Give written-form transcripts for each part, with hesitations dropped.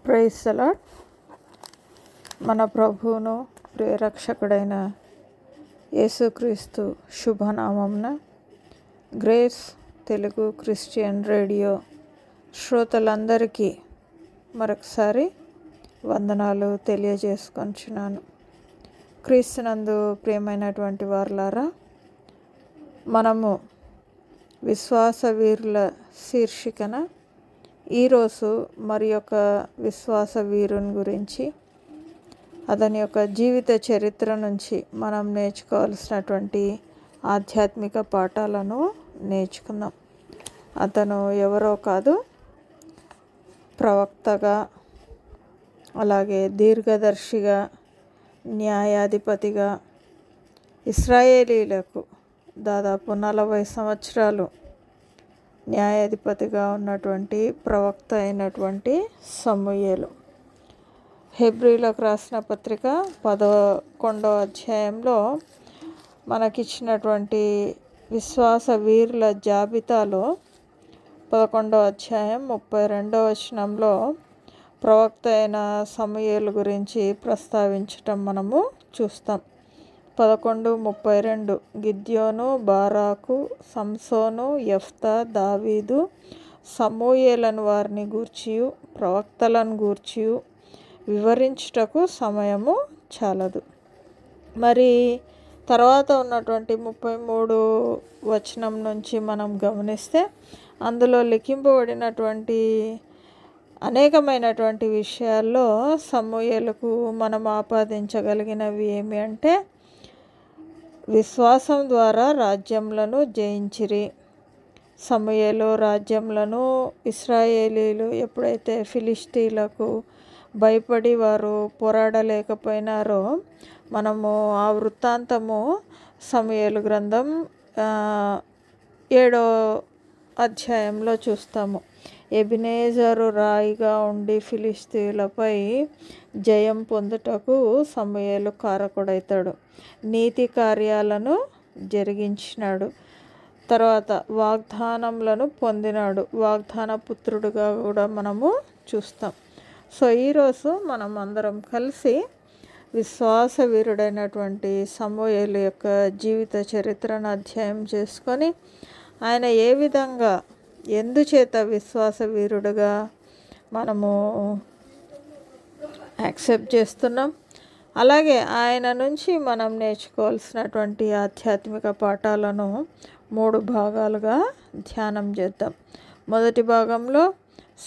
Praise the lord. మన ప్రభువును ప్రియరక్షకుడైన యేసుక్రీస్తు శుభనామమున గ్రేస్ తెలుగు క్రిస్టియన్ రేడియో శ్రోతలందరికీ మరొకసారి వందనాలు తెలియజేసుకొంచున్నాను. క్రీస్తునందు ప్రియమైనటువంటి వారులారా, మనము విశ్వాస వీరుల శీర్షికన ఈరోజు మరి యొక్క విశ్వాస వీరుని గురించి, అతని యొక్క జీవిత చరిత్ర నుంచి మనం నేర్చుకోవాల్సినటువంటి ఆధ్యాత్మిక పాఠాలను నేర్చుకుందాం. అతను ఎవరో కాదు, ప్రవక్తగా, అలాగే దీర్ఘదర్శిగా, న్యాయాధిపతిగా, ఇశ్రాయేలీలకు దాదాపు 40 సంవత్సరాలు న్యాయాధిపతిగా ఉన్నటువంటి ప్రవక్త అయినటువంటి సమూయేలు. హెబ్రీలకు రాసిన పత్రిక 11వ అధ్యాయంలో మనకిచ్చినటువంటి విశ్వాస వీరుల జాబితాలో 11వ అధ్యాయం 32వ వచనంలో ప్రవక్త అయిన సమూయేలు గురించి ప్రస్తావించటం మనము చూస్తాం. 11:32 గిద్యోను, బారాకు, సంసోను, యెఫ్తా, దావీదు, సమూయేలను వారిని గూర్చియు ప్రవక్తలను గూర్చియు వివరించుటకు సమయము చాలదు. మరి తర్వాత ఉన్నటువంటి 33 వచనం నుంచి మనం గమనిస్తే అందులో లిఖింపబడినటువంటి అనేకమైనటువంటి విషయాల్లో సమూయేలుకు మనం ఆపాదించగలిగినవి ఏమి అంటే, విశ్వాసం ద్వారా రాజ్యములను జయించిరి. సమూయేలు రాజ్యములను ఇశ్రాయేలీలు ఎప్పుడైతే ఫిలిష్తీలకు భయపడి వారు పోరాడలేకపోయినారో, మనము ఆ వృత్తాంతము సమూయేలు గ్రంథం 7వ అధ్యాయంలో చూస్తాము. ఎబెనెజరు రాయిగా ఉండి ఫిలిష్తీయులపై జయం పొందుటకు సమూయేలు కారకుడైతాడు. నీతి కార్యాలను జరిగించినాడు. తర్వాత వాగ్దానములను పొందినాడు. వాగ్దాన పుత్రుడుగా కూడా మనము చూస్తాం. సో ఈరోజు మనం అందరం కలిసి విశ్వాస వీరుడైనటువంటి సమూయేలు యొక్క జీవిత చరిత్రను అధ్యయనం చేసుకొని, ఆయన ఏ విధంగా ఎందుచేత విశ్వాస వీరుడుగా మనము యాక్సెప్ట్ చేస్తున్నాం, అలాగే ఆయన నుంచి మనం నేర్చుకోవాల్సినటువంటి ఆధ్యాత్మిక పాఠాలను 3 భాగాలుగా ధ్యానం చేద్దాం. మొదటి భాగంలో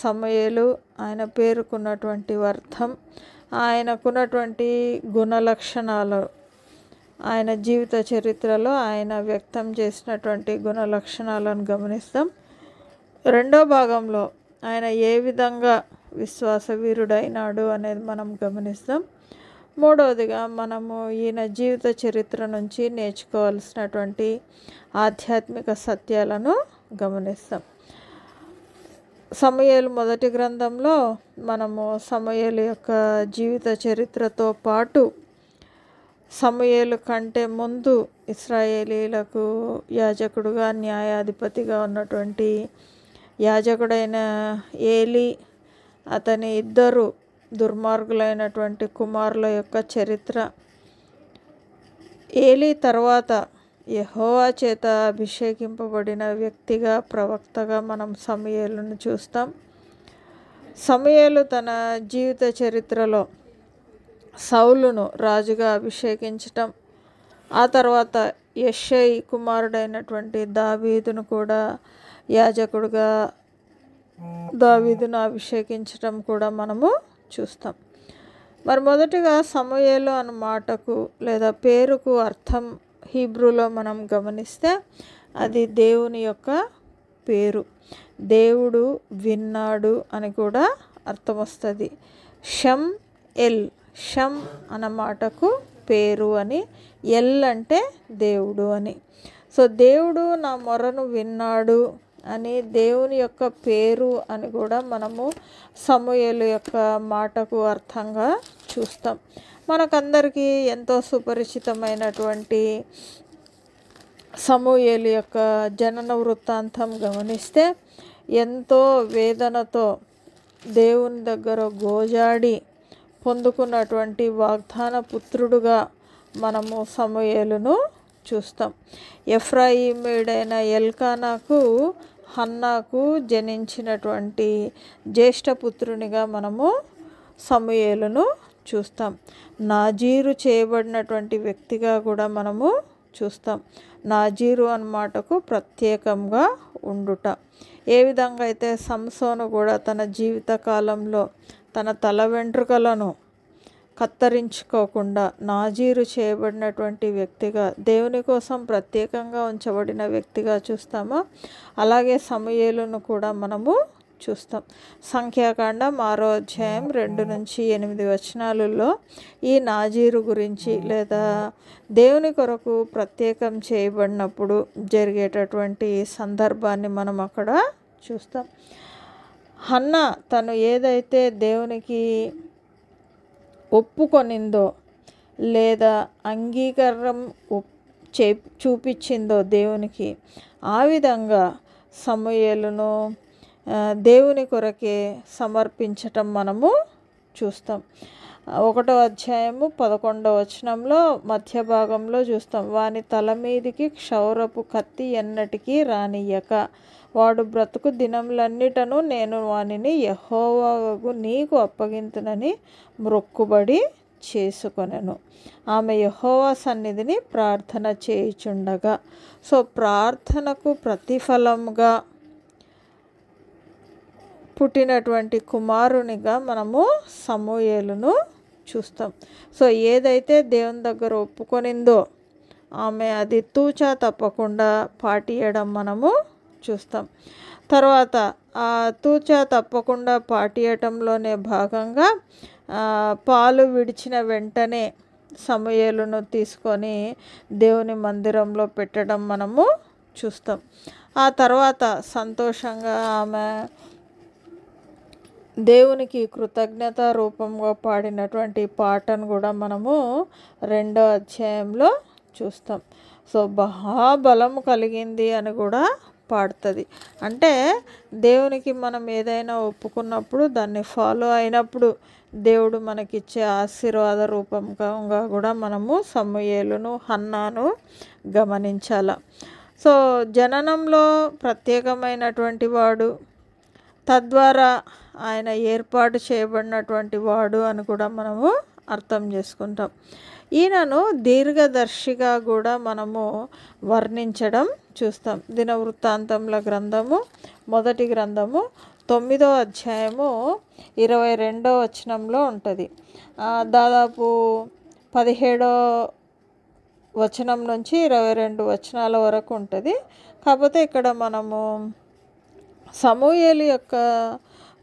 సమూయేలు, ఆయన పేరుకున్నటువంటి అర్థం, ఆయనకున్నటువంటి గుణ లక్షణాలు, ఆయన జీవిత చరిత్రలో ఆయన వ్యక్తం చేసినటువంటి గుణ లక్షణాలను గమనిస్తాం. రెండో భాగంలో ఆయన ఏ విధంగా విశ్వాస వీరుడైనాడు అనేది మనం గమనిస్తాం. మూడవదిగా మనము ఈయన జీవిత చరిత్ర నుంచి నేర్చుకోవాల్సినటువంటి ఆధ్యాత్మిక సత్యాలను గమనిస్తాం. సమూయేలు మొదటి గ్రంథంలో మనము సమూయేలు యొక్క జీవిత చరిత్రతో పాటు సమూయేలు కంటే ముందు ఇశ్రాయేలీలకు యాజకుడుగా, న్యాయాధిపతిగా ఉన్నటువంటి యాజకుడైన ఏలీ, అతని 2 దుర్మార్గులైనటువంటి కుమారుల యొక్క చరిత్ర, ఏలీ తర్వాత యెహోవా చేత అభిషేకింపబడిన వ్యక్తిగా, ప్రవక్తగా మనం సమూయేలును చూస్తాం. సమూయేలు తన జీవిత చరిత్రలో సౌలును రాజుగా అభిషేకించటం, ఆ తర్వాత యెషై కుమారుడైనటువంటి దావీదును కూడా యాజకుడుగా దావీదును అభిషేకించటం కూడా మనము చూస్తాం. మరి మొదటిగా సమూయేలు అన్న మాటకు లేదా పేరుకు అర్థం హీబ్రూలో మనం గమనిస్తే అది దేవుని యొక్క పేరు. దేవుడు విన్నాడు అని కూడా అర్థం వస్తుంది. షమ్ ఎల్, షమ్ అన్న మాటకు పేరు అని, ఎల్ అంటే దేవుడు అని. సో దేవుడు నా మొరను విన్నాడు అని దేవుని యొక్క పేరు అని కూడా మనము సమూయేలు యొక్క మాటకు అర్థంగా చూస్తాం. మనకందరికీ ఎంతో సుపరిచితమైనటువంటి సమూయేలు యొక్క జనన వృత్తాంతం గమనిస్తే ఎంతో వేదనతో దేవుని దగ్గర గోజాడి పొందుకున్నటువంటి వాగ్దాన పుత్రుడుగా మనము సమూయేలును చూస్తాం. ఎఫ్రాయిమీడైన ఎల్కానాకు హన్నాకు జనించినటువంటి జ్యేష్ఠపుత్రునిగా మనము సమూయేలును చూస్తాం. నాజీరు చేయబడినటువంటి వ్యక్తిగా కూడా మనము చూస్తాం. నాజీరు అన్నమాటకు ప్రత్యేకంగా ఉండుట. ఏ విధంగా అయితే సంసోను కూడా తన జీవిత కాలంలో తన తల వెంట్రుకలను కత్తిరించుకోకుండా నాజీరు చేయబడినటువంటి వ్యక్తిగా, దేవుని కోసం ప్రత్యేకంగా ఉంచబడిన వ్యక్తిగా చూస్తామో, అలాగే సమూయేలును కూడా మనము చూస్తాం. సంఖ్యాకాండం 6వ అధ్యాయం 2-8 వచనాలలో ఈ నాజీరు గురించి లేదా దేవుని కొరకు ప్రత్యేకం చేయబడినప్పుడు జరిగేటటువంటి సందర్భాన్ని మనం అక్కడ చూస్తాం. హన్నా తను ఏదైతే దేవునికి ఒప్పుకొనిందో లేదా అంగీకారం చూపించిందో దేవునికి, ఆ విధంగా సమూయేలును దేవుని కొరకే సమర్పించటం మనము చూస్తాం. 1వ అధ్యాయము 11వ వచనంలో మధ్య భాగంలో చూస్తాం. వాని తల మీదికి క్షౌరపు కత్తి ఎన్నటికీ రానియ్యక వాడు బ్రతుకు దినములన్నిటను నేను వానిని యెహోవాకు నీకు అప్పగింతునని మ్రొక్కుబడి చేసుకొనెను. ఆమె యెహోవా సన్నిధిని ప్రార్థన చేయుచుండగా, సో ప్రార్థనకు ప్రతిఫలంగా పుట్టినటువంటి కుమారునిగా మనము సమూయేలును చూస్తాం. సో ఏదైతే దేవుని దగ్గర ఒప్పుకొనిందో ఆమె అది తూచా తప్పకుండా పాటియడం మనము చూస్తాం. తర్వాత ఆ తూచా తప్పకుండా పాటియటంలోనే భాగంగా పాలు విడిచిన వెంటనే సమూయేలును తీసుకొని దేవుని మందిరంలో పెట్టడం మనము చూస్తాం. ఆ తర్వాత సంతోషంగా ఆమె దేవునికి కృతజ్ఞత రూపంగా పాడినటువంటి పాటను కూడా మనము 2వ అధ్యాయంలో చూస్తాం. సో బలము కలిగింది అని కూడా పాడుతుంది. అంటే దేవునికి మనం ఏదైనా ఒప్పుకున్నప్పుడు దాన్ని ఫాలో అయినప్పుడు దేవుడు మనకిచ్చే ఆశీర్వాద రూపంగా కూడా మనము సమూయేలును హన్నాను గమనించాల. సో జననంలో ప్రత్యేకమైనటువంటి వాడు, తద్వారా ఆయన ఏర్పాటు చేయబడినటువంటి వాడు అని కూడా మనము అర్థం చేసుకుంటాం. ఈయనను దీర్ఘదర్శిగా కూడా మనము వర్ణించడం చూస్తాం. దినవృత్తాంతముల గ్రంథము 1వ గ్రంథము 9వ అధ్యాయము 22వ వచనంలో ఉంటుంది. దాదాపు 17వ వచనం నుంచి 22 వచనాల వరకు ఉంటుంది. కాకపోతే ఇక్కడ మనము సమూయేలు యొక్క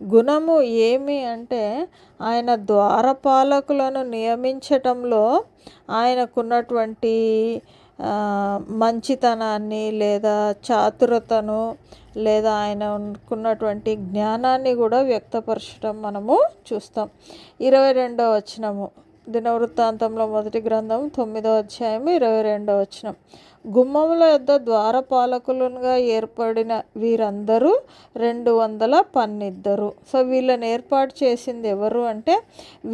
గుణము ఏమి అంటే ఆయన ద్వారపాలకులను నియమించటంలో ఆయనకున్నటువంటి మంచితనాన్ని లేదా చాతురతను లేదా ఆయనకున్నటువంటి జ్ఞానాన్ని కూడా వ్యక్తపరచడం మనము చూస్తాం. 22వ వచనము దినవృత్తాంతంలో 1వ గ్రంథం 9వ అధ్యాయం 22వ వచనం. గుమ్మముల యొద్ద ద్వారపాలకులుగా ఏర్పడిన వీరందరూ 212. సో వీళ్ళని ఏర్పాటు చేసింది ఎవరు అంటే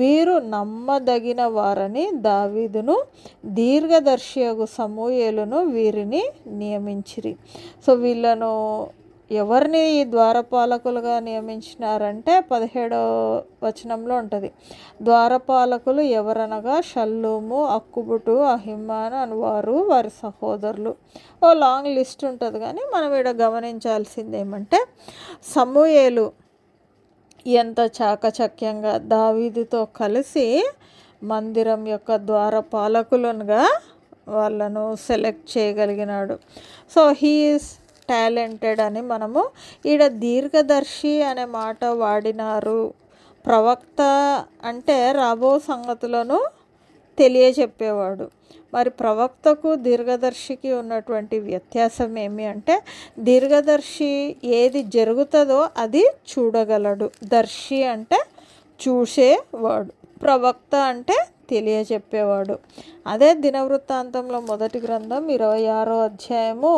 వీరు నమ్మదగిన వారని దావీదును దీర్ఘదర్శియగు సమూయేలును వీరిని నియమించిరి. సో వీళ్ళను ఎవరిని ఈ ద్వారపాలకులుగా నియమించినారంటే 17వ వచనంలో ఉంటుంది. ద్వారపాలకులు ఎవరనగా షల్లూము, అక్కుబుటు, అహిమాన్ అనువారు వారి సహోదరులు. ఓ లాంగ్ లిస్ట్ ఉంటుంది. కానీ మనం ఇక్కడ గమనించాల్సింది ఏమంటే సమూయేలు ఎంత చాకచక్యంగా దావీదుతో కలిసి మందిరం యొక్క ద్వారపాలకులుగా వాళ్ళను సెలెక్ట్ చేయగలిగినాడు. సో హీఈస్ టాలెంటెడ్ అని మనము ఈడ దీర్ఘదర్శి అనే మాట వాడినారు. ప్రవక్త అంటే రాబో సంగతులను తెలియచెప్పేవాడు. మరి ప్రవక్తకు దీర్ఘదర్శికి ఉన్నటువంటి వ్యత్యాసం ఏమి అంటే దీర్ఘదర్శి ఏది జరుగుతుందో అది చూడగలడు. దర్శి అంటే చూసేవాడు, ప్రవక్త అంటే తెలియచెప్పేవాడు. అదే దినవృత్తాంతంలో 1వ గ్రంథం 26వ అధ్యాయము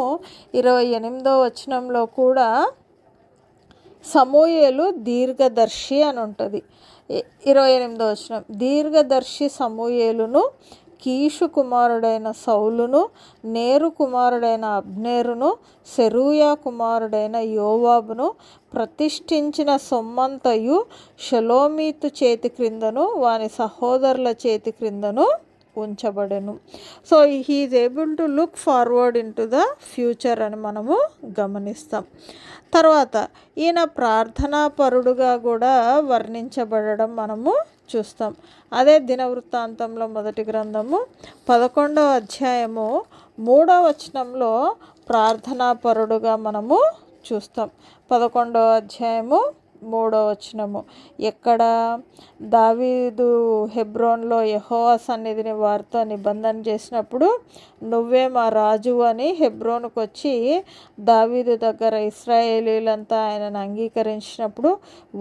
28వ వచనంలో కూడా సమూయేలు దీర్ఘదర్శి అని ఉంటుంది. 28వ వచనం, దీర్ఘదర్శి సమూయేలును కీషు కుమారుడైన సౌలును నేరు కుమారుడైన అబ్నేరును సెరూయా కుమారుడైన యోవాబును ప్రతిష్ఠించిన సొమ్మంతయు షలోమీతు చేతి క్రిందను వాని సహోదరుల చేతి క్రిందను ఉంచబడెను. So he is able to look forward into the future అని మనము గమనిస్తాం. తర్వాత ఈయన ప్రార్థనాపరుడుగా కూడా వర్ణించబడడం మనము చూస్తాం. అదే దినవృత్తాంతంలో మొదటి గ్రంథము 11వ అధ్యాయము 3వ వచనంలో ప్రార్థనాపరుడుగా మనము చూస్తాం. 11వ అధ్యాయము 3వ వచనము, ఎక్కడ దావీదు హెబ్రోన్లో యెహోవా సన్నిధిని వారితో నిబంధన చేసినప్పుడు నువ్వే మా రాజు అని హెబ్రోనుకు వచ్చి దావీదు దగ్గర ఇశ్రాయేలీలంతా ఆయనను అంగీకరించినప్పుడు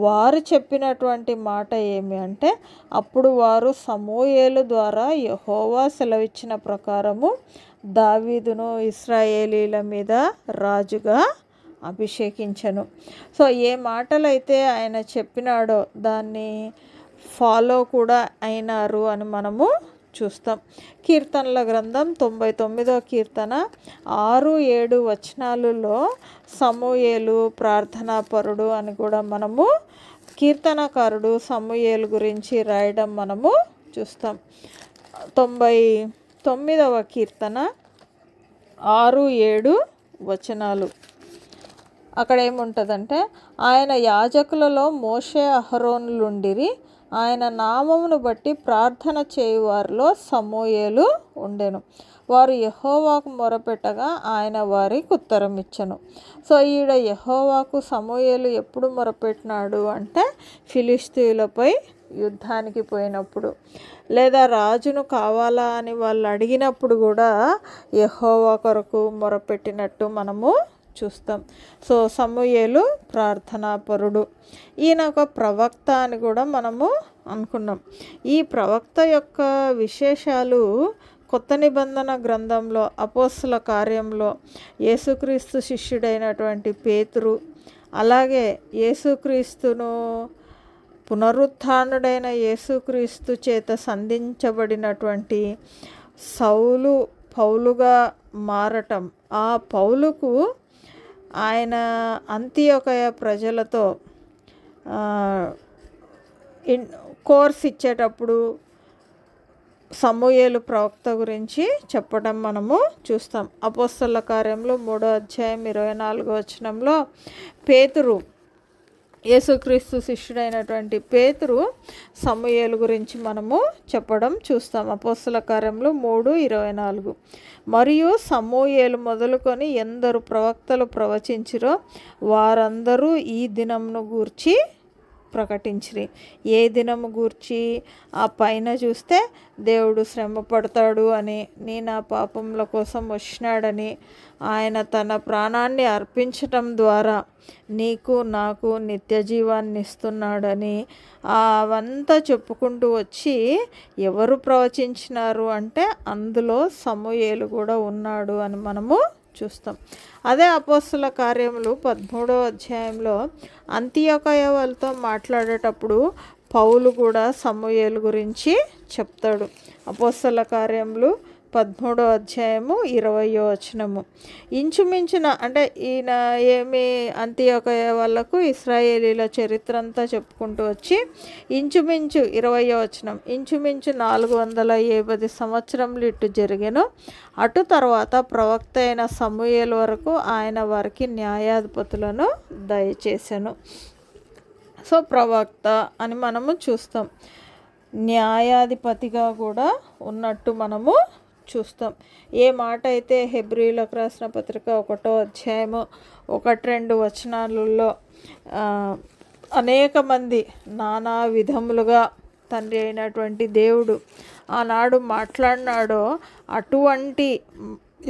వారు చెప్పినటువంటి మాట ఏమి అంటే, అప్పుడు వారు సమూయేలు ద్వారా యెహోవా సెలవిచ్చిన ప్రకారము దావీదును ఇశ్రాయేలీల మీద రాజుగా అభిషేకించను. సో ఏ మాటలైతే ఆయన చెప్పినాడో దాన్ని ఫాలో కూడా అయినారు అని మనము చూస్తాం. కీర్తనల గ్రంథం 99వ కీర్తన 6-7 వచనాలలో సమూయేలు ప్రార్థనాపరుడు అని కూడా మనము కీర్తనకారుడు సమూయేలు గురించి రాయడం మనము చూస్తాం. 99వ కీర్తన 6-7 వచనాలు, అక్కడ ఏముంటుందంటే, ఆయన యాజకులలో మోషే అహరోనులుండిరి, ఆయన నామమును బట్టి ప్రార్థన చేయువారిలో సమూయేలు ఉండెను, వారు యెహోవాకు మొరపెట్టగా ఆయన వారికి ఉత్తరం ఇచ్చెను. సో ఈడ యెహోవాకు సమూయేలు ఎప్పుడు మొరపెట్టినాడు అంటే ఫిలిష్తీయులపై యుద్ధానికి పోయినప్పుడు, లేదా రాజును కావాలా అని వాళ్ళు అడిగినప్పుడు కూడా యెహోవా కొరకు మొరపెట్టినట్టు మనము చూస్తాం. సో సమూయేలు ప్రార్థనాపరుడు. ఈయన ఒక ప్రవక్త అని కూడా మనము అనుకున్నాం. ఈ ప్రవక్త యొక్క విశేషాలు కొత్త నిబంధన గ్రంథంలో అపోస్తల కార్యంలో యేసుక్రీస్తు శిష్యుడైనటువంటి పేతురు, అలాగే యేసుక్రీస్తును పునరుత్థానుడైన యేసుక్రీస్తు చేత సంధించబడినటువంటి సౌలు పౌలుగా మారటం, ఆ పౌలుకు ఆయన అంతియొకయ ప్రజలతో కోర్స్ ఇచ్చేటప్పుడు సమూయేలు ప్రవక్త గురించి చెప్పడం మనము చూస్తాం. అపోస్తల కార్యంలో 3వ అధ్యాయం 24వ వచనంలో పేతురు, యేసుక్రీస్తు శిష్యుడైనటువంటి పేతురు సమూయేలు గురించి మనము చెప్పడం చూస్తాం. అపోస్తల కార్యంలో 3:24, మరియు సమూయేలు మొదలుకొని ఎందరు ప్రవక్తలు ప్రవచించిరో వారందరూ ఈ దినమును గూర్చి ప్రకటించిరి. ఏ దినము గూర్చి? ఆ పైన చూస్తే దేవుడు శ్రమ పడతాడు అని, నీ నా పాపముల కోసం వచ్చినాడని, ఆయన తన ప్రాణాన్ని అర్పించటం ద్వారా నీకు నాకు నిత్య జీవాన్ని ఇస్తున్నాడని అవంతా చెప్పుకుంటూ వచ్చి ఎవరు ప్రవచించినారు అంటే అందులో సమూయేలు కూడా ఉన్నాడు అని మనము చూస్తాం. అదే అపోస్తల కార్యములు 13వ అధ్యాయంలో అంతియొకయ వాళ్ళతో మాట్లాడేటప్పుడు పౌలు కూడా సమూయేలు గురించి చెప్తాడు. అపోస్తల కార్యములు 13వ అధ్యాయము 20వ వచనము, ఇంచుమించిన అంటే ఈయన ఏమి అంతియొకయ వాళ్ళకు ఇశ్రాయేలీల చరిత్ర అంతా చెప్పుకుంటూ వచ్చి ఇంచుమించు 20వ వచనం, ఇంచుమించు 450 సంవత్సరములు ఇటు జరిగెను. అటు తర్వాత ప్రవక్త అయిన సమూయేలు వరకు ఆయన వారికి న్యాయాధిపతులను దయచేసెను. సో ప్రవక్త అని మనము చూస్తాం, న్యాయాధిపతిగా కూడా ఉన్నట్టు మనము చూస్తాం. ఏ మాట అయితే హెబ్రీయులకు రాసిన పత్రిక 1వ అధ్యాయము 1-2 వచనాలలో అనేక మంది నానా విధములుగా తండ్రి అయినటువంటి దేవుడు ఆనాడు మాట్లాడినాడో అటువంటి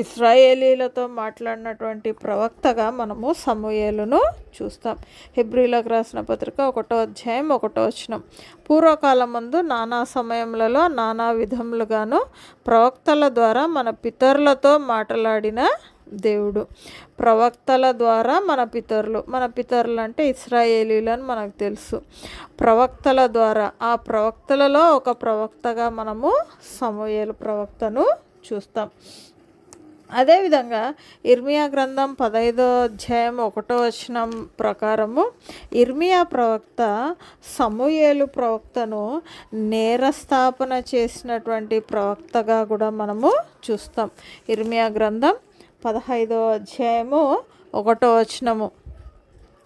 ఇశ్రాయేలీలతో మాట్లాడినటువంటి ప్రవక్తగా మనము సమూయేలును చూస్తాం. హెబ్రీయులకు రాసిన పత్రిక 1వ అధ్యాయం 1వ వచనం, పూర్వకాలమందు నానా సమయములలో నానా విధములుగాను ప్రవక్తల ద్వారా మన పితరులతో మాట్లాడిన దేవుడు. ప్రవక్తల ద్వారా మన పితరులు అంటే ఇశ్రాయేలీలని మనకు తెలుసు. ప్రవక్తల ద్వారా, ఆ ప్రవక్తలలో ఒక ప్రవక్తగా మనము సమూయేలు ప్రవక్తను చూస్తాం. అదేవిధంగా ఇర్మియా గ్రంథం 15వ అధ్యాయం 1వ వచనం ప్రకారము ఇర్మియా ప్రవక్త సమూయేలు ప్రవక్తను నేరస్థాపన చేసినటువంటి ప్రవక్తగా కూడా మనము చూస్తాం. ఇర్మియా గ్రంథం 15వ అధ్యాయము 1వ వచనము,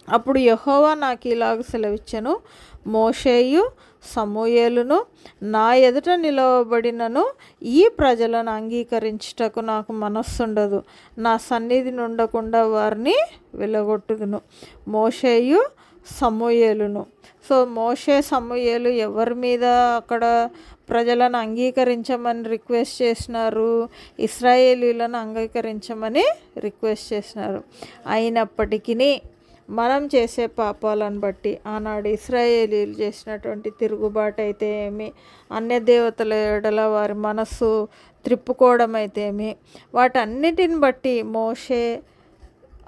అప్పుడు యెహోవా నాకు ఇలాగ సెలవిచ్చెను, మోషేయు సమూయేలును నా ఎదుట నిలవబడినను ఈ ప్రజలను అంగీకరించుటకు నాకు మనస్సుండదు, నా సన్నిధి నుండకుండా వారిని వెళ్ళగొట్టుదును. మోషేయు సమూయేలును. సో మోషే సమూయేలు ఎవరి మీద అక్కడ ప్రజలను అంగీకరించమని రిక్వెస్ట్ చేసినారు? ఇశ్రాయేలీలను అంగీకరించమని రిక్వెస్ట్ చేసినారు. అయినప్పటికీ మనం చేసే పాపాలను బట్టి, ఆనాడు ఇశ్రాయేలీలు చేసినటువంటి తిరుగుబాటు అయితే ఏమి, అన్య దేవతల ఎడల వారి మనస్సు త్రిప్పుకోవడం అయితే ఏమి, వాటన్నిటిని బట్టి మోషే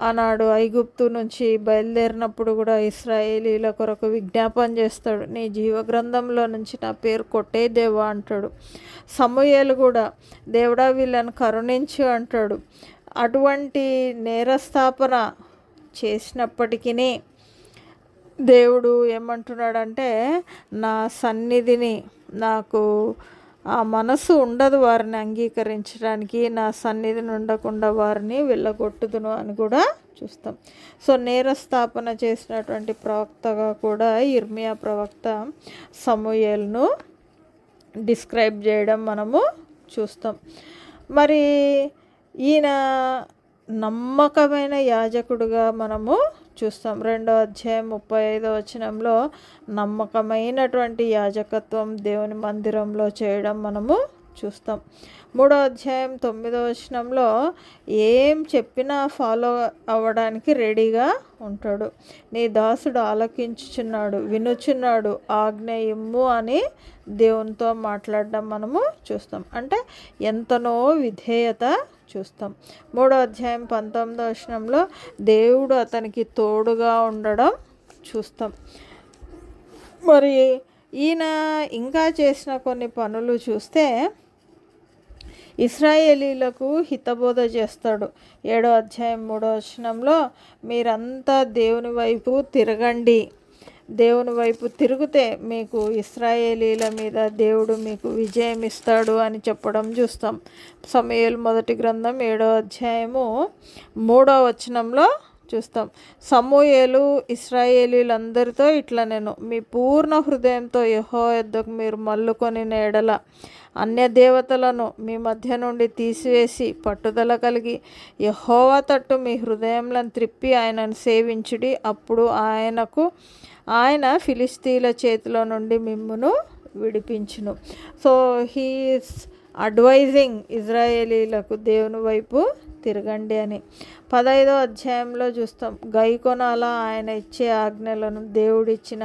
ఆనాడు ఐగుప్తు నుంచి బయలుదేరినప్పుడు కూడా ఇశ్రాయేలీల కొరకు విజ్ఞాపన చేస్తాడు, నీ జీవగ్రంథంలో నుంచి నా పేరు కొట్టే దేవా అంటాడు. సమూయేలు కూడా దేవుడా వీళ్ళని కరుణించు అంటాడు. అటువంటి నేరస్థాపన చేసినప్పటికీ దేవుడు ఏమంటున్నాడంటే, నా సన్నిధిని, నాకు ఆ మనసు ఉండదు వారిని అంగీకరించడానికి, నా సన్నిధిని ఉండకుండా వారిని వెళ్ళగొట్టుదును అని కూడా చూస్తాం. సో నేరస్థాపన చేసినటువంటి ప్రవక్తగా కూడా ఇర్మియా ప్రవక్త సమూయేలును డిస్క్రైబ్ చేయడం మనము చూస్తాం. మరి ఈయన నమ్మకమైన యాజకుడుగా మనము చూస్తాం. 2వ అధ్యాయం 35వ వచనంలో నమ్మకమైనటువంటి యాజకత్వం దేవుని మందిరంలో చేయడం మనము చూస్తాం. 3వ అధ్యాయం 9వ వచనంలో ఏం చెప్పినా ఫాలో అవ్వడానికి రెడీగా ఉంటాడు. నీ దాసుడు ఆలకించుచున్నాడు, వినుచున్నాడు, ఆజ్ఞ ఇమ్ము అని దేవునితో మాట్లాడడం మనము చూస్తాం. అంటే ఎంతనో విధేయత చూస్తాం. 3వ అధ్యాయం 19వ వచనంలో దేవుడు అతనికి తోడుగా ఉండడం చూస్తాం. మరి ఈయన ఇంకా చేసిన కొన్ని పనులు చూస్తే ఇశ్రాయేలీలకు హితబోధ చేస్తాడు. 7వ అధ్యాయం 3వ వచనంలో మీరంతా దేవుని వైపు తిరగండి, దేవుని వైపు తిరిగితే మీకు ఇశ్రాయేలీల మీద దేవుడు మీకు విజయం ఇస్తాడు అని చెప్పడం చూస్తాం. సమూయేలు మొదటి గ్రంథం 7వ అధ్యాయము 3వ వచనంలో చూస్తాం. సమూయేలు ఇశ్రాయేలీలందరితో ఇట్లా, నేను మీ పూర్ణ హృదయంతో యెహోవా యొద్దకు మీరు మల్లుకొని ఎడల అన్య దేవతలను మీ మధ్య నుండి తీసివేసి పట్టుదల కలిగి యెహోవా తట్టు మీ హృదయంలను త్రిప్పి ఆయనను సేవించుడి, అప్పుడు ఆయన ఫిలిస్తీన్ల చేతిలో నుండి మిమ్మును విడిపించును. సో హీఈస్ అడ్వైజింగ్ ఇజ్రాయేలీలకు దేవుని వైపు తిరగండి అని. 15వ అధ్యాయంలో చూస్తాం, గైకొనాలా ఆయన ఇచ్చే ఆజ్ఞలను, దేవుడిచ్చిన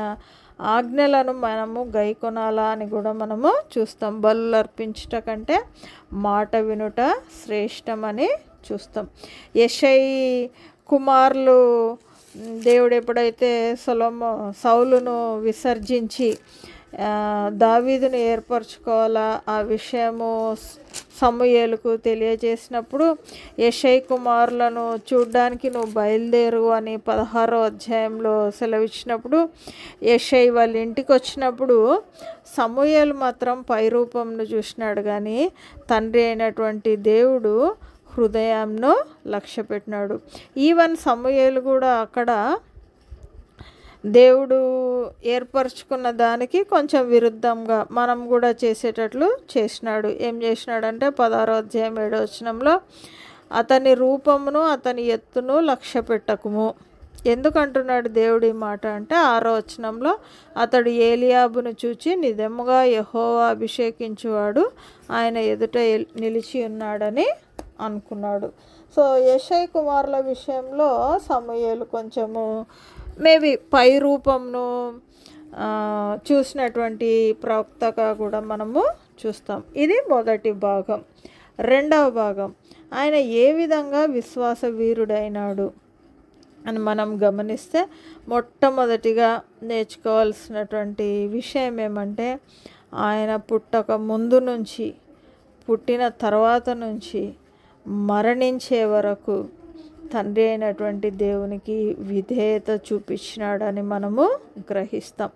ఆజ్ఞలను మనము గైకొనాలా అని కూడా మనము చూస్తాం. బలులు అర్పించుట కంటే మాట వినుట శ్రేష్టమని చూస్తాం. యెషయి కుమారులు దేవుడు ఎప్పుడైతే సౌలును విసర్జించి దావీదును ఏర్పరచుకోవాలా ఆ విషయము సమూయేలుకు తెలియజేసినప్పుడు యెషయి కుమారులను చూడ్డానికి నువ్వు బయలుదేరు అని 16వ అధ్యాయంలో సెలవిచ్చినప్పుడు యెషయి వాళ్ళ ఇంటికి వచ్చినప్పుడు సమూయేలు మాత్రం పైరూపంను చూసినాడు, కానీ తండ్రి అయినటువంటి దేవుడు హృదయంను లక్ష్య పెట్టినాడు. ఈవెన్ సమూయేలు కూడా అక్కడ దేవుడు ఏర్పరచుకున్న దానికి కొంచెం విరుద్ధంగా మనం కూడా చేసేటట్లు చేసినాడు. ఏం చేసినాడంటే 16వ అధ్యాయం 7వ వచనంలో అతని రూపమును అతని ఎత్తును లక్ష్య పెట్టకుము. ఎందుకంటున్నాడు దేవుడి మాట అంటే 6వ వచనంలో అతడు ఏలియాబును చూచి నిజముగా యెహోవా అభిషేకించువాడు ఆయన ఎదుట నిలిచి ఉన్నాడని అనుకున్నాడు. సో యెషయి కుమారుల విషయంలో సమూయేలు కొంచెము మేబీ పై రూపంను చూసినటువంటి ప్రవక్తగా కూడా మనము చూస్తాం. ఇది మొదటి భాగం. రెండవ భాగం, ఆయన ఏ విధంగా విశ్వాస వీరుడైనాడు అని మనం గమనిస్తే మొట్టమొదటిగా నేర్చుకోవాల్సినటువంటి విషయం ఏమంటే ఆయన పుట్టక ముందు నుంచి పుట్టిన తర్వాత నుంచి మరణించే వరకు తండ్రి అయినటువంటి దేవునికి విధేయత చూపించినాడని మనము గ్రహిస్తాం.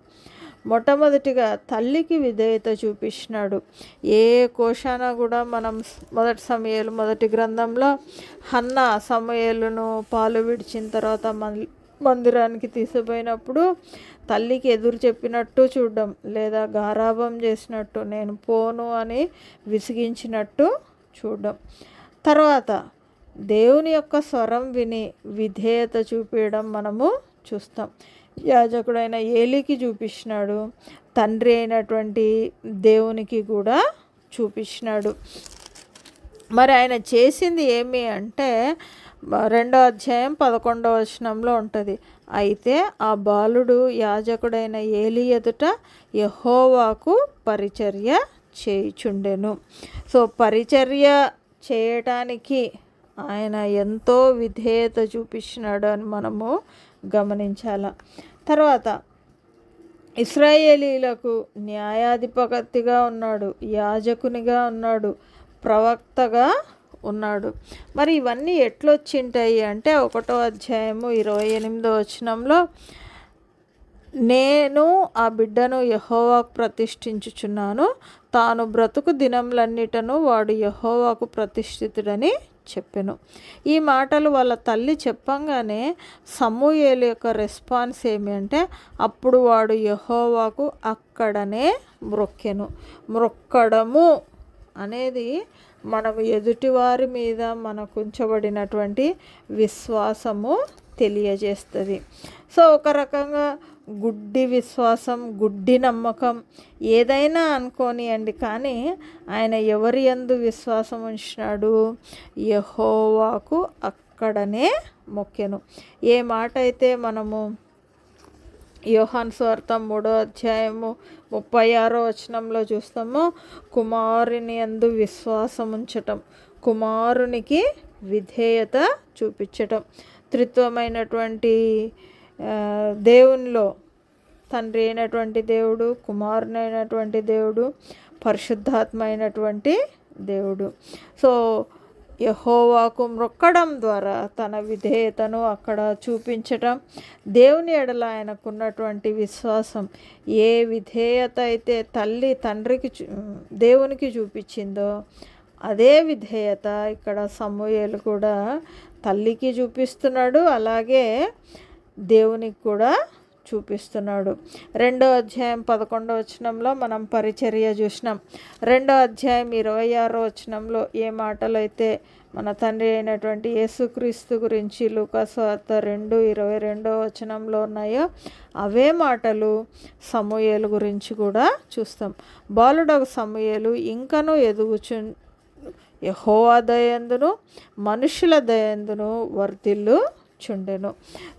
మొట్టమొదటిగా తల్లికి విధేయత చూపించినాడు. ఏ కోశాన కూడా మనం మొదటి సమూయేలు మొదటి గ్రంథంలో హన్నా సమూయేలును పాలు విడిచిన తర్వాత మందిరానికి తీసుకుపోయినప్పుడు తల్లికి ఎదురు చెప్పినట్టు చూడడం, లేదా గారాబం చేసినట్టు నేను పోను అని విసిగించినట్టు చూడడం. తర్వాత దేవుని యొక్క స్వరం విని విధేయత చూపించడం మనము చూస్తాం. యాజకుడైన ఏలీకి చూపించినాడు, తండ్రి అయినటువంటి దేవునికి కూడా చూపించినాడు. మరి ఆయన చేసింది ఏమి అంటే 2వ అధ్యాయం 11వ వచనంలో ఉంటుంది. అయితే ఆ బాలుడు యాజకుడైన ఏలీ ఎదుట యెహోవాకు పరిచర్య చేయుచుండెను. సో పరిచర్య చేయటానికి ఆయన ఎంతో విధేయత చూపించినాడు అని మనము గమనించాల. తర్వాత ఇశ్రాయేలీలకు న్యాయాధిపతిగా ఉన్నాడు, యాజకునిగా ఉన్నాడు, ప్రవక్తగా ఉన్నాడు. మరి ఇవన్నీ ఎట్లొచ్చింటాయి అంటే 1వ అధ్యాయము 28వ వచనంలో నేను ఆ బిడ్డను యెహోవాకు ప్రతిష్ఠించుచున్నాను, తాను బ్రతుకు దినములన్నిటను వాడు యెహోవాకు ప్రతిష్ఠితుడని చెప్పెను. ఈ మాటలు వాళ్ళ తల్లి చెప్పంగానే సమూయేలు యొక్క రెస్పాన్స్ ఏమి అంటే అప్పుడు వాడు యెహోవాకు అక్కడనే మ్రొక్కెను. మ్రొక్కడము అనేది మనము ఎదుటివారి మీద మనకు ఉంచబడినటువంటి విశ్వాసము తెలియజేస్తుంది. సో ఒక రకంగా గుడ్డి విశ్వాసం, గుడ్డి నమ్మకం ఏదైనా అనుకోనియండి, కానీ ఆయన ఎవరి యందు విశ్వాసం ఉంచినాడు? యెహోవాకు అక్కడనే మొక్కెను. ఏ మాట అయితే మనము యోహాను సువార్త 3వ అధ్యాయము 36వ వచనంలో చూస్తాము, కుమారుని యందు విశ్వాసం ఉంచటం, కుమారునికి విధేయత చూపించటం. త్రిత్వమైనటువంటి దేవునిలో తండ్రి అయినటువంటి దేవుడు, కుమారునైనటువంటి దేవుడు, పరిశుద్ధాత్మ అయినటువంటి దేవుడు. సో యెహోవాకు మ్రొక్కడం ద్వారా తన విధేయతను అక్కడ చూపించటం, దేవుని ఎడల ఆయనకున్నటువంటి విశ్వాసం, ఏ విధేయత అయితే తల్లి తండ్రికి దేవునికి చూపించిందో అదే విధేయత ఇక్కడ సమూయేలు కూడా తల్లికి చూపిస్తున్నాడు, అలాగే దేవునికి కూడా చూపిస్తున్నాడు. 2వ అధ్యాయం 11వ వచనంలో మనం పరిచర్య చూసినాం. 2వ అధ్యాయం 26వ వచనంలో ఏ మాటలు అయితే మన తండ్రి అయినటువంటి యేసుక్రీస్తు గురించి లూకాసు సువార్త 2:22వ వచనంలో ఉన్నాయో అవే మాటలు సమూయేలు గురించి కూడా చూస్తాం. బాలుడగు సమూయేలు ఇంకనూ ఎదుగుచు యెహోవా దయందును మనుషుల దయందును వర్ధిల్లుచుండెను.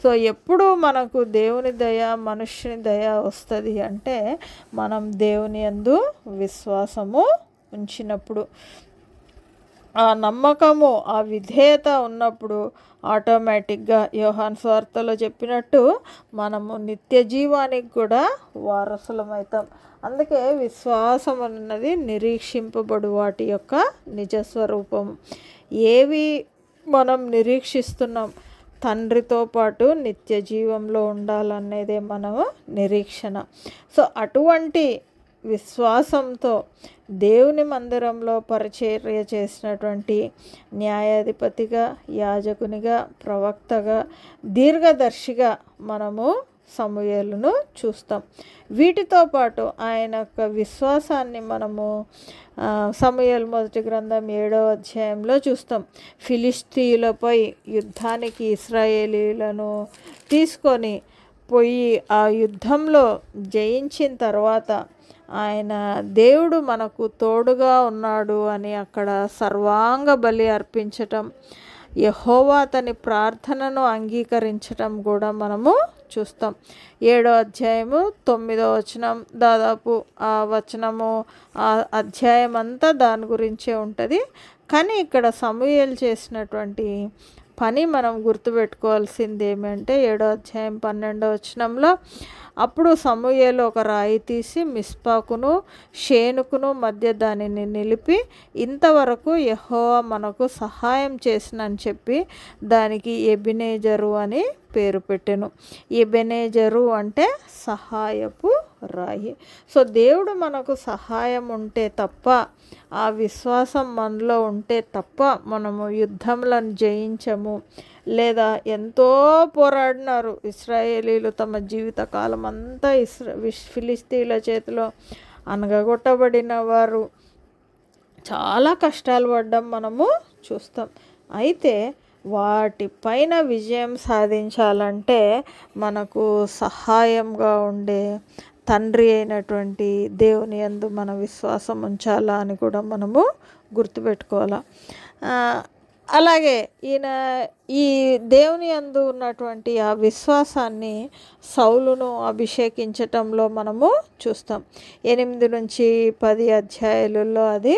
సో ఎప్పుడు మనకు దేవుని దయ మనుష్యుని దయ వస్తుంది అంటే మనం దేవుని యందు విశ్వాసము ఉంచినప్పుడు, ఆ నమ్మకము ఆ విధేయత ఉన్నప్పుడు ఆటోమేటిక్గా యోహాను సువార్తలో చెప్పినట్టు మనము నిత్య జీవానికి కూడా వారసులమవుతాం. అందుకే విశ్వాసం అన్నది నిరీక్షింపబడు వాటి యొక్క నిజస్వరూపం. ఏవి మనం నిరీక్షిస్తున్నాం? తండ్రితో పాటు నిత్య జీవంలో ఉండాలనేదే మనము నిరీక్షణ. సో అటువంటి విశ్వాసంతో దేవుని మందిరంలో పరిచర్య చేసినటువంటి న్యాయాధిపతిగా, యాజకునిగా, ప్రవక్తగా, దీర్ఘదర్శిగా మనము సమూయేలును చూస్తాం. వీటితో పాటు ఆయన యొక్క విశ్వాసాన్ని మనము సమూయేలు మొదటి గ్రంథం 7వ అధ్యాయంలో చూస్తాం. ఫిలిష్తీయులపై యుద్ధానికి ఇశ్రాయేలీయులను తీసుకొని పోయి ఆ యుద్ధంలో జయించిన తర్వాత ఆయన దేవుడు మనకు తోడుగా ఉన్నాడు అని అక్కడ సర్వాంగ బలి అర్పించటం, యెహోవా అతని ప్రార్థనను అంగీకరించటం కూడా మనము చూస్తాం. 7వ అధ్యాయము 9వ వచనం, దాదాపు ఆ వచనము ఆ అధ్యాయం అంతా దాని గురించే ఉంటుంది. కానీ ఇక్కడ సమూయేలు చేసినటువంటి పని మనం గుర్తుపెట్టుకోవాల్సింది ఏమంటే 7వ అధ్యాయం 12వ వచనంలో, అప్పుడు సమూయేలు ఒక రాయి తీసి మిస్పాకును షేనుకును మధ్య దానిని నిలిపి, ఇంతవరకు యెహోవా మనకు సహాయం చేసినని చెప్పి దానికి ఎబెనేజరు అని పేరు పెట్టెను. ఎబెనేజరు అంటే సహాయపు రాయి. సో దేవుడు మనకు సహాయం ఉంటే తప్ప, ఆ విశ్వాసం మనలో ఉంటే తప్ప మనము యుద్ధములను జయించము. లేదా ఎంతో పోరాడినారు ఇశ్రాయేలీలు తమ జీవిత కాలం అంతా ఫిలిస్తీన్ల చేతిలో అనగగొట్టబడిన వారు చాలా కష్టాలు పడ్డం మనము చూస్తాం. అయితే వాటిపైన విజయం సాధించాలంటే మనకు సహాయంగా ఉండే తండ్రి అయినటువంటి దేవుని యందు మన విశ్వాసం ఉంచాలా అని కూడా మనము గుర్తుపెట్టుకోవాలి. అలాగే ఈ దేవుని యందు ఉన్నటువంటి ఆ విశ్వాసాన్ని సౌలును అభిషేకించటంలో మనము చూస్తాం. 8 నుంచి 10 అధ్యాయాలలో అది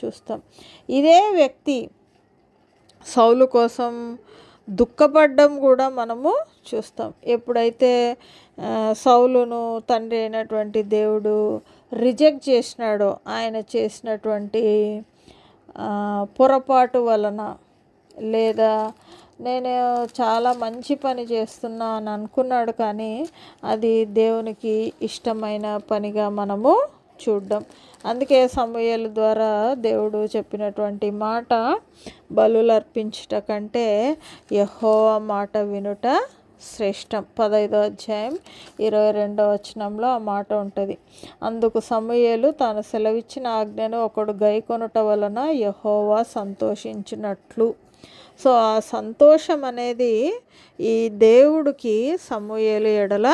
చూస్తాం. ఇదే వ్యక్తి సౌలు కోసం దుఃఖపడ్డం కూడా మనము చూస్తాం. ఎప్పుడైతే సౌలును తండ్రి అయినటువంటి దేవుడు రిజెక్ట్ చేసినాడో, ఆయన చేసినటువంటి పొరపాటు వలన, లేదా నేను చాలా మంచి పని చేస్తున్నా అని అనుకున్నాడు, కానీ అది దేవునికి ఇష్టమైన పనిగా మనము చూడడం. అందుకే సమూయేలు ద్వారా దేవుడు చెప్పినటువంటి మాట, బలులు అర్పించుట కంటే యెహోవా మాట వినుట శ్రేష్టం. 15వ అధ్యాయం 22వ వచనంలో ఆ మాట ఉంటుంది. అందుకు సమూయేలు తాను సెలవిచ్చిన ఆజ్ఞను ఒకడు గైకొనుట వలన యెహోవా సంతోషించినట్లు. సో ఆ సంతోషం అనేది ఈ దేవుడికి సమూయేలు ఎడల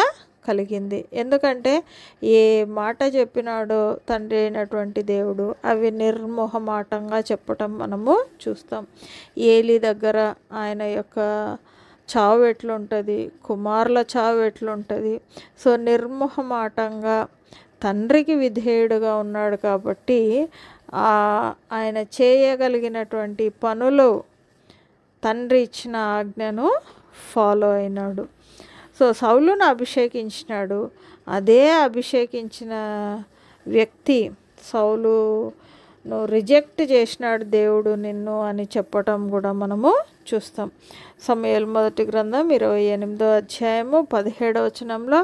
కలిగింది. ఎందుకంటే ఏ మాట చెప్పినాడో తండ్రి అయినటువంటి దేవుడు అవి నిర్మోహమాటంగా చెప్పటం మనము చూస్తాం. ఏలి దగ్గర ఆయన యొక్క చావు ఎట్లుంటుంది, కుమారుల చావు ఎట్లుంటుంది. సో నిర్మోహమాటంగా తండ్రికి విధేయుడుగా ఉన్నాడు కాబట్టి ఆయన చేయగలిగినటువంటి పనులు తండ్రి ఇచ్చిన ఆజ్ఞను ఫాలో అయినాడు. సో సౌలును అభిషేకించినాడు. అదే అభిషేకించిన వ్యక్తి సౌలును రిజెక్ట్ చేసినాడు దేవుడు నిన్ను అని చెప్పటం కూడా మనము చూస్తాం. సమూయేలు మొదటి గ్రంథం 28వ అధ్యాయము 17వ వచనంలో,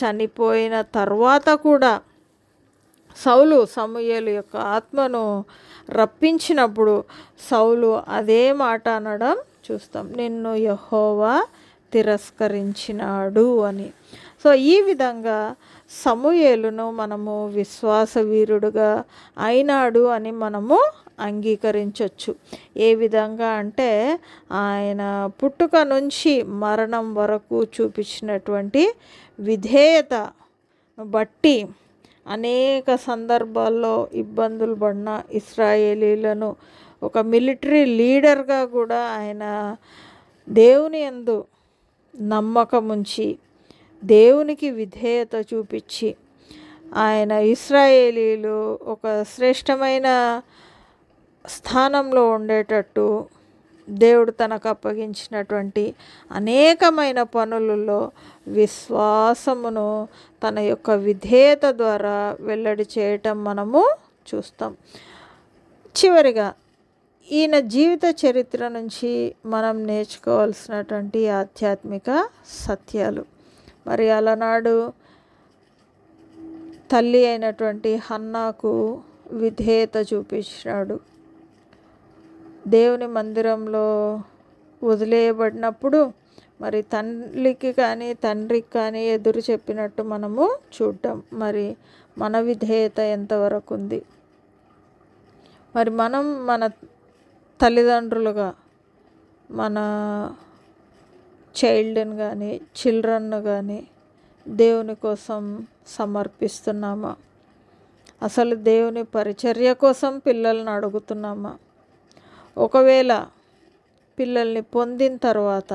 చనిపోయిన తర్వాత కూడా సౌలు సమూయేలు యొక్క ఆత్మను రప్పించినప్పుడు సౌలు అదే మాట అనడం చూస్తాం, నిన్ను యెహోవా తిరస్కరించినాడు అని. సో ఈ విధంగా సమూయేలును మనము విశ్వాస వీరుడుగా అయినాడు అని మనము అంగీకరించవచ్చు. ఏ విధంగా అంటే ఆయన పుట్టుక నుంచి మరణం వరకు చూపించినటువంటి విధేయతను బట్టి అనేక సందర్భాల్లో ఇబ్బందులు పడిన ఇశ్రాయేలీలను ఒక మిలిటరీ లీడర్గా కూడా ఆయన దేవుని యందు నమ్మకం ఉంచి దేవునికి విధేయత చూపించి ఆయన ఇశ్రాయేలీలు ఒక శ్రేష్టమైన స్థానంలో ఉండేటట్టు దేవుడు తనకు అప్పగించినటువంటి అనేకమైన పనులలో విశ్వాసమును తన యొక్క విధేయత ద్వారా వెల్లడి చేయటం మనము చూస్తాం. చివరిగా ఈయన జీవిత చరిత్ర నుంచి మనం నేర్చుకోవాల్సినటువంటి ఆధ్యాత్మిక సత్యాలు. మరి అలనాడు తల్లి అయినటువంటి హన్నాకు విధేయత చూపించినాడు. దేవుని మందిరంలో వదిలేయబడినప్పుడు మరి తల్లికి కానీ తండ్రికి కానీ ఎదురు చెప్పినట్టు మనము చూడటం. మరి మన విధేయత ఎంతవరకు ఉంది? మరి మనం మన తల్లిదండ్రులుగా మన చైల్డ్ని కానీ చిల్డ్రన్ను కానీ దేవుని కోసం సమర్పిస్తున్నామా? అసలు దేవుని పరిచర్య కోసం పిల్లల్ని అడుగుతున్నామా? ఒకవేళ పిల్లల్ని పొందిన తర్వాత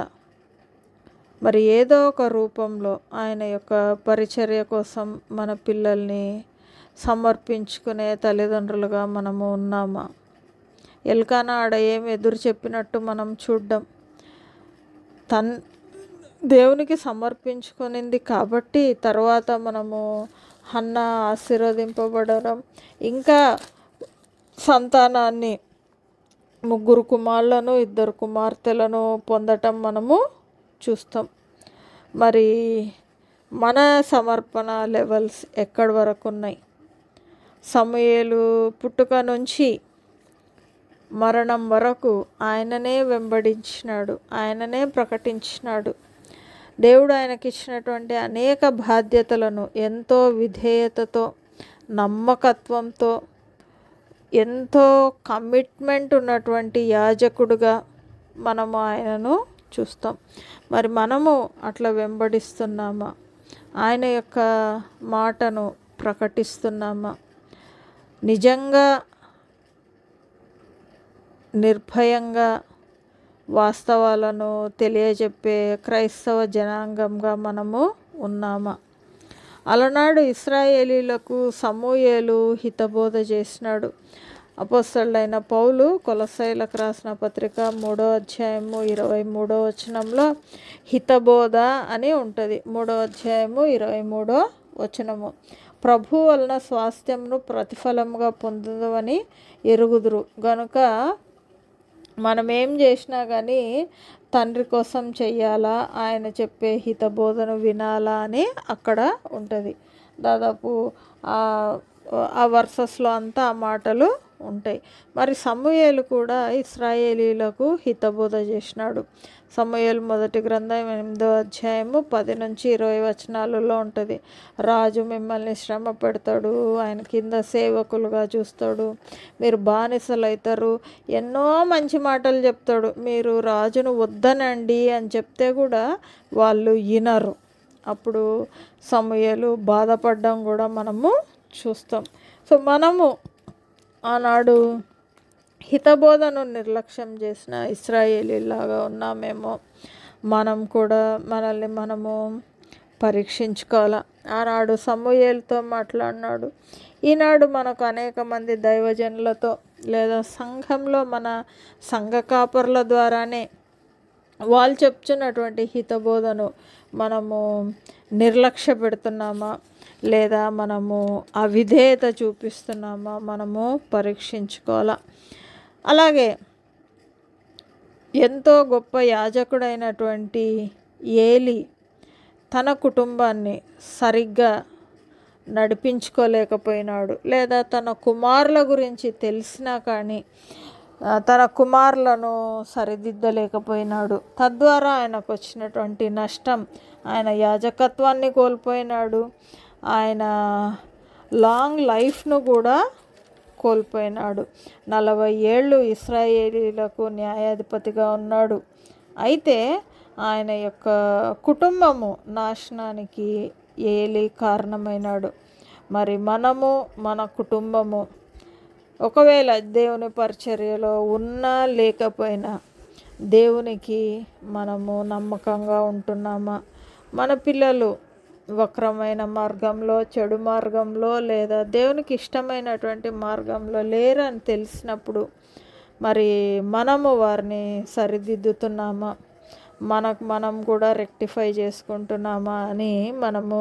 మరి ఏదో ఒక రూపంలో ఆయన యొక్క పరిచర్య కోసం మన పిల్లల్ని సమర్పించుకునే తల్లిదండ్రులుగా మనము ఉన్నామా? ఎల్కానా ఆడ ఏం ఎదురు చెప్పినట్టు మనం చూడ్డం. దేవునికి సమర్పించుకొనింది కాబట్టి తర్వాత మనము హన్నా ఆశీర్వదింపబడడం, ఇంకా సంతానాన్ని 3 కుమారులను 2 కుమార్తెలను పొందటం మనము చూస్తాం. మరి మన సమర్పణ లెవెల్స్ ఎక్కడి వరకు ఉన్నాయి? సమూయేలు పుట్టుక నుంచి మరణం వరకు ఆయననే వెంబడించినాడు, ఆయననే ప్రకటించినాడు. దేవుడు ఆయనకి ఇచ్చినటువంటి అనేక బాధ్యతలను ఎంతో విధేయతతో, నమ్మకత్వంతో, ఎంతో కమిట్మెంట్ ఉన్నటువంటి యాజకుడుగా మనము ఆయనను చూస్తాం. మరి మనము అట్లా వెంబడిస్తున్నామా? ఆయన యొక్క మాటను ప్రకటిస్తున్నామా? నిజంగా నిర్భయంగా వాస్తవాలను తెలియజెప్పే క్రైస్తవ జనాంగంగా మనము ఉన్నామా? అలనాడు ఇశ్రాయేలీలకు సమూయేలు హితబోధ చేసినాడు. అపోస్తలుడైన పౌలు కొలస్సీలకు రాసిన పత్రిక 3వ అధ్యాయము 23వ వచనంలో హితబోధ అని ఉంటుంది. 3వ అధ్యాయము 23వ వచనము, ప్రభు వలన స్వాస్థ్యమును ప్రతిఫలముగా పొందుదని ఎరుగుదురు గనుక మనం ఏం చేసినా కానీ తండ్రి కోసం చెయ్యాలా, ఆయన చెప్పే హితబోధను వినాలా అని అక్కడ ఉంటుంది. దాదాపు ఆ వర్సెస్లో అంతా ఆ మాటలు ఉంటాయి. మరి సమూయేలు కూడా ఇశ్రాయేలీలకు హితబోధ చేసినాడు. సమూయేలు మొదటి గ్రంథం 8వ అధ్యాయము 10 నుంచి 20 వచనాలలో ఉంటుంది. రాజు మిమ్మల్ని శ్రమ పెడతాడు, ఆయన కింద సేవకులుగా చూస్తాడు, మీరు బానిసలు అవుతారు, ఎన్నో మంచి మాటలు చెప్తాడు. మీరు రాజును వద్దనండి అని చెప్తే కూడా వాళ్ళు వినరు. అప్పుడు సమూయేలు బాధపడడం కూడా మనము చూస్తాం. సో మనము ఆనాడు హితబోధను నిర్లక్ష్యం చేసిన ఇశ్రాయేలీలాగా ఉన్నామేమో. మనం కూడా మనల్ని మనము పరీక్షించుకోవాలి. ఆనాడు సమూయేలుతో మాట్లాడినాడు. ఈనాడు మనకు అనేక మంది దైవజనులతో లేదా సంఘంలో మన సంఘ కాపరుల ద్వారానే వాళ్ళు చెప్తున్నటువంటి హితబోధను మనము నిర్లక్ష్య పెడుతున్నామా, లేదా మనము అవిధేయత చూపిస్తున్నామా, మనము పరీక్షించుకోవాలా. అలాగే ఎంతో గొప్ప యాజకుడైనటువంటి ఏలి తన కుటుంబాన్ని సరిగ్గా నడిపించుకోలేకపోయినాడు, లేదా తన కుమారుల గురించి తెలిసినా కానీ తన కుమారులను సరిదిద్దలేకపోయినాడు. తద్వారా ఆయనకు వచ్చినటువంటి నష్టం, ఆయన యాజకత్వాన్ని కోల్పోయినాడు, ఆయన లాంగ్ లైఫ్ను కూడా కోల్పోయినాడు. 40 ఏళ్ళు ఇశ్రాయేలీలకు న్యాయాధిపతిగా ఉన్నాడు. అయితే ఆయన యొక్క కుటుంబము నాశనానికి ఏలి కారణమైనాడు. మరి మనము మన కుటుంబము ఒకవేళ దేవుని పరిచర్యలో ఉన్నా లేకపోయినా దేవునికి మనము నమ్మకంగా ఉంటున్నామా? మన పిల్లలు వక్రమైన మార్గంలో, చెడు మార్గంలో, లేదా దేవునికి ఇష్టమైనటువంటి మార్గంలో లేరని తెలిసినప్పుడు మరి మనము వారిని సరిదిద్దుతున్నామా? మనకు మనం కూడా రెక్టిఫై చేసుకుంటున్నామా అని మనము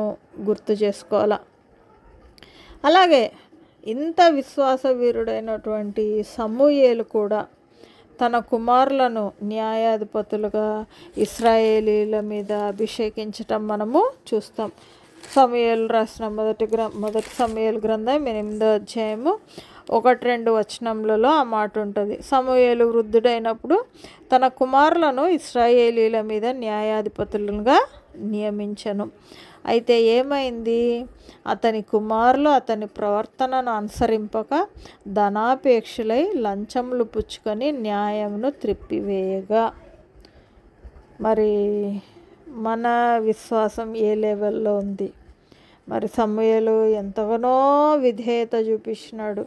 గుర్తు చేసుకోవాలా. అలాగే ఇంత విశ్వాసవీరుడైనటువంటి సమూయేలు కూడా తన కుమారులను న్యాయాధిపతులుగా ఇశ్రాయేలీల మీద అభిషేకించటం మనము చూస్తాం. సమూయేలు రాసిన మొదటి సమూయేలు గ్రంథం 8వ అధ్యాయము 1-2 వచనములలో ఆ మాట ఉంటుంది. సమూయేలు వృద్ధుడైనప్పుడు తన కుమారులను ఇశ్రాయేలీల మీద న్యాయాధిపతులుగా నియమించెను. అయితే ఏమైంది? అతని కుమారులు అతని ప్రవర్తనను అనుసరింపక ధనాపేక్షలై లంచములు పుచ్చుకొని న్యాయమును త్రిప్పివేయగా. మరి మన విశ్వాసం ఏ లెవెల్లో ఉంది? మరి సమూయేలు ఎంతగానో విధేయత చూపించినాడు,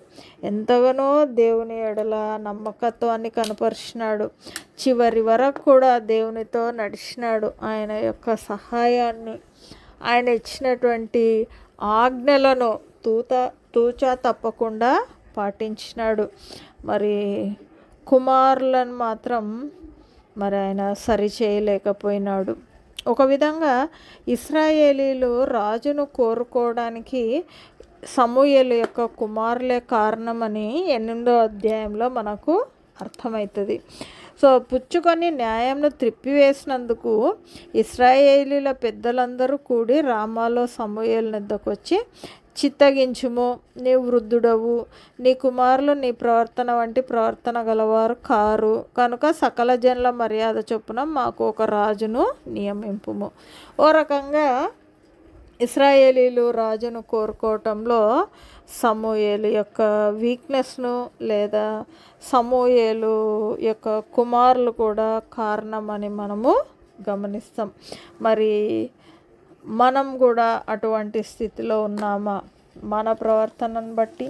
ఎంతగానో దేవుని ఎడల నమ్మకత్వాన్ని కనపరిచినాడు, చివరి వరకు కూడా దేవునితో నడిచినాడు. ఆయన యొక్క సహాయాన్ని, ఆయన ఇచ్చినటువంటి ఆజ్ఞలను తూచా తప్పకుండా పాటించినాడు. మరి కుమారులను మాత్రం మరి ఆయన సరిచేయలేకపోయినాడు. ఒక విధంగా ఇశ్రాయేలీలు రాజును కోరుకోవడానికి సమూయేలు యొక్క కుమారులే కారణమని 8వ అధ్యాయంలో మనకు అర్థమవుతుంది. సో పుచ్చుకొని న్యాయంను త్రిప్పివేసినందుకు ఇశ్రాయేలీల పెద్దలందరూ కూడి రామాలో సమూయేలు వద్దకు వచ్చి, చిత్తగించుము, నీ వృద్ధుడవు, నీ కుమారులు నీ ప్రవర్తన వంటి ప్రవర్తన గలవారు కారు కనుక సకల జనుల మర్యాద చొప్పున మాకు ఒక రాజును నియమింపుము. ఓ రకంగా ఇశ్రాయేలీలు రాజును కోరుకోవటంలో సమూయేలు యొక్క వీక్నెస్ను లేదా సమూయేలు యొక్క కుమారులు కూడా కారణమని మనము గమనిస్తాం. మరి మనం కూడా అటువంటి స్థితిలో ఉన్నామా? మన ప్రవర్తనను బట్టి,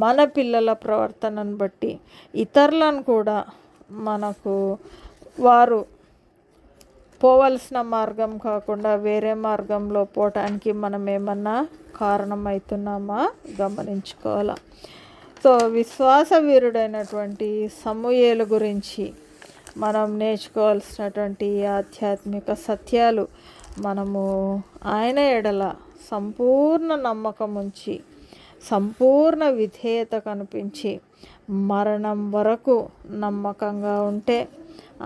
మన పిల్లల ప్రవర్తనను బట్టి ఇతరులను కూడా మనకు వారు పోవలసిన మార్గం కాకుండా వేరే మార్గంలో పోవటానికి మనం ఏమన్నా కారణమవుతున్నామా గమనించుకోవాలి. సో విశ్వాస వీరుడైనటువంటి సమూయేలు గురించి మనం నేర్చుకోవాల్సినటువంటి ఆధ్యాత్మిక సత్యాలు, మనము ఆయన ఎడల సంపూర్ణ నమ్మకం ఉంచి సంపూర్ణ విధేయత కనిపించి మరణం వరకు నమ్మకంగా ఉంటే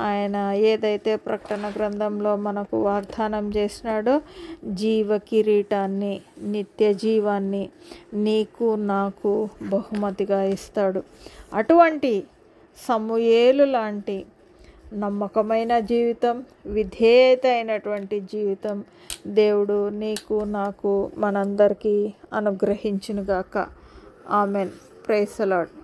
ఆయన ఏదైతే ప్రకటన గ్రంథంలో మనకు వాగ్దానం చేసినాడో జీవ కిరీటాన్ని, నిత్య జీవాన్ని నీకు నాకు బహుమతిగా ఇస్తాడు. అటువంటి సమూయేలు లాంటి నమ్మకమైన జీవితం, విధేయత అయినటువంటి జీవితం దేవుడు నీకు నాకు మనందరికీ అనుగ్రహించునుగాక. ఆమెన్. Praise the lord.